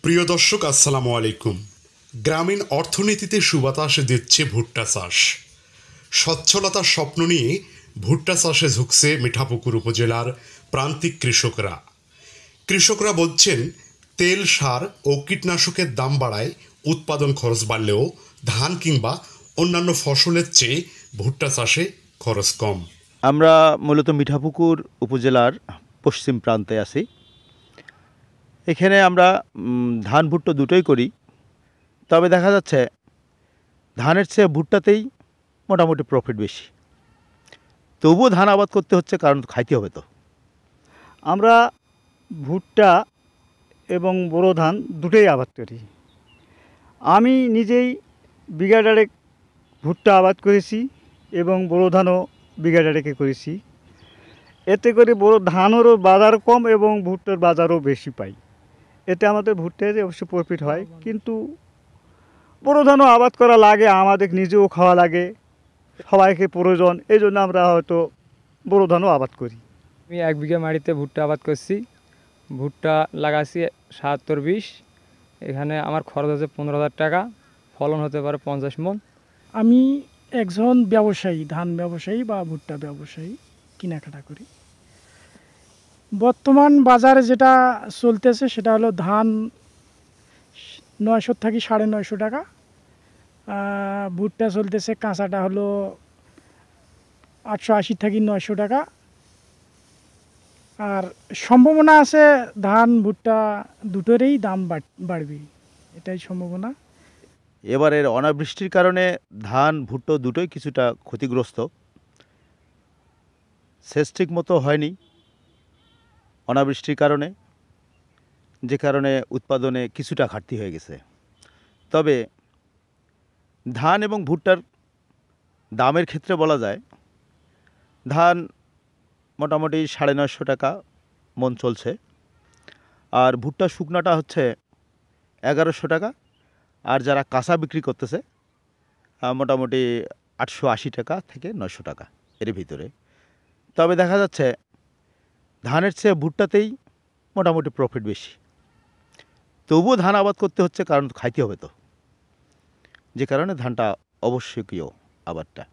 প্রিয় দর্শক, আসসালামু আলাইকুম। গ্রামীণ অর্থনীতিতে সুবাতাস দিচ্ছে ভুট্টা চাষ। সচ্ছলতার স্বপ্ন নিয়ে ভুট্টা চাষে ঝুঁকছে মিঠাপুকুর উপজেলার প্রান্তিক কৃষকরা। কৃষকরা বলছেন, তেল, সার ও কীটনাশকের দাম বাড়ায় উৎপাদন খরচ বাড়লেও ধান কিংবা অন্যান্য ফসলের চেয়ে ভুট্টা চাষে খরচ কম। আমরা মূলত মিঠাপুকুর উপজেলার পশ্চিম প্রান্তে আছি। এখানে আমরা ধান ভুট্টা দুটোই করি, তবে দেখা যাচ্ছে ধানের চেয়ে ভুট্টাতেই মোটামুটি প্রফিট বেশি। তবুও ধান আবাদ করতে হচ্ছে, কারণ খাইতে হবে তো। আমরা ভুট্টা এবং বোরো ধান দুটোই আবাদ করি। আমি নিজেই বিঘা দেড়েক ভুট্টা আবাদ করেছি এবং বোরো ধানও বিঘা দেড়েকে করেছি। এতে করে বোরো ধানেরও বাজার কম এবং ভুট্টার বাজারও বেশি পাই। এতে আমাদের ভুট্টাতে অবশ্য প্রফিট হয়, কিন্তু বোরো ধানও আবাদ করা লাগে, আমাদের নিজেও খাওয়া লাগে, সবাইকে প্রয়োজন। এই জন্য আমরা হয়তো বোরো ধানও আবাদ করি। আমি 1 বিঘা মাটিতে ভুট্টা আবাদ করছি। ভুট্টা লাগাচ্ছি ৭০-২০। এখানে আমার খরচ আছে ১৫,০০০ টাকা, ফলন হতে পারে 50 মণ। আমি একজন ব্যবসায়ী, ধান ব্যবসায়ী বা ভুট্টা ব্যবসায়ী, কেনাকাটা করি। বর্তমান বাজারে যেটা চলতেছে সেটা হলো ধান ৯০০ থেকে ৯৫০ টাকা, ভুট্টা চলতেছে কাঁচাটা হলো ৮৮০ থেকে ৯০০ টাকা। আর সম্ভাবনা আছে ধান ভুট্টা দুটোরই দাম বাড়বে, এটাই সম্ভাবনা। এবারের অনাবৃষ্টির কারণে ধান ভুট্টা দুটোই কিছুটা ক্ষতিগ্রস্ত। সেচ ঠিক মতো হয়নি অনাবৃষ্টির কারণে, যে কারণে উৎপাদনে কিছুটা ঘাটতি হয়ে গেছে। তবে ধান এবং ভুট্টার দামের ক্ষেত্রে বলা যায়, ধান মোটামুটি ৯৫০ টাকা মণ চলছে, আর ভুট্টা শুকনাটা হচ্ছে ১১০০ টাকা, আর যারা কাঁচা বিক্রি করতেছে মোটামুটি ৮৮০ টাকা থেকে ৯০০ টাকা এর ভিতরে। তবে দেখা যাচ্ছে ধানের চেয়ে ভুট্টাতেই মোটামুটি প্রফিট বেশি। তবুও ধান আবাদ করতে হচ্ছে, কারণ খাইতে হবে তো, যে কারণে ধানটা আবশ্যকীয় আবাদটা।